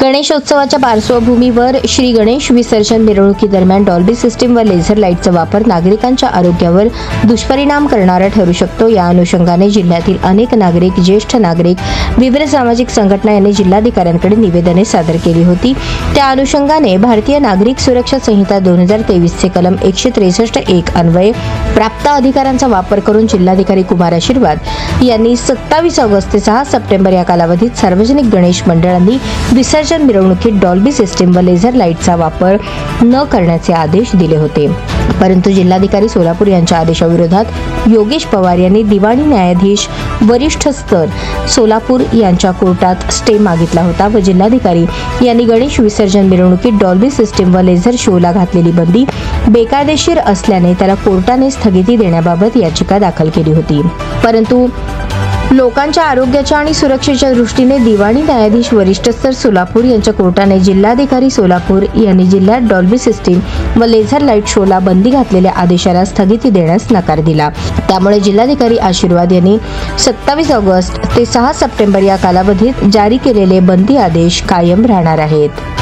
गणेशोत्सवाच्या पार्श्वभूमीवर श्री गणेश विसर्जन मिरवणुकीदरम्यान डॉल्बी सिस्टीम व लेझर लाईटचा वापर नागरिकांच्या आरोग्यावर दुष्परिणाम करणारा ठरू शकतो। या अनुषंगाने जिल्ह्यातील अनेक नागरिक, ज्येष्ठ नागरिक, विविध सामाजिक संघटना यांनी जिल्हाधिकाऱ्यांकडे निवेदने सादर केली होती। त्या अनुषंगाने भारतीय नागरिक सुरक्षा संहिता 2023 चे कलम 163(1) अन्वये प्राप्त अधिकारांचा वापर करून जिल्हाधिकारी कुमार आशीर्वाद यांनी 27 ऑगस्ट ते 6 सप्टेंबर या कालावधीत सार्वजनिक गणेश मंडळांनी विसर्जन मिरवणुकीत डॉल्बी सिस्टीम व लेझर लाईटचा वापर न करण्याचे आदेश दिले होते। परंतु जिल्हाधिकारी सोलापूर यांच्या आदेशाविरोधात योगेश पवार यांनी दिवाणी न्यायाधीश वरिष्ठ स्तर सोलापूर यांच्या कोर्टात स्टे मागितला होता व जिल्हाधिकारी यांनी गणेश विसर्जन मिरवणुकीत डॉल्बी सिस्टीम व लेझर शोला घातलेली बंदी बेकायदेशीर असल्याने त्याला कोर्टाने स्थगिती देण्याबाबत याचिका दाखल केली होती। परंतु लोकांच्या आरोग्याच्या आणि सुरक्षेच्या दृष्टीने दिवाणी न्यायाधीश वरिष्ठ स्तर सोलापूर यांच्या कोर्टाने जिल्हाधिकारी सोलापूर यांनी जिल्ह्यात डॉल्बी सिस्टीम व लेझर लाईट शोला बंदी घातलेल्या आदेशाला स्थगिती देण्यास नकार दिला। त्यामुळे जिल्हाधिकारी आशीर्वाद यांनी 27 ऑगस्ट ते 6 सप्टेंबर या कालावधीत जारी केलेले बंदी आदेश कायम राहणार आहेत।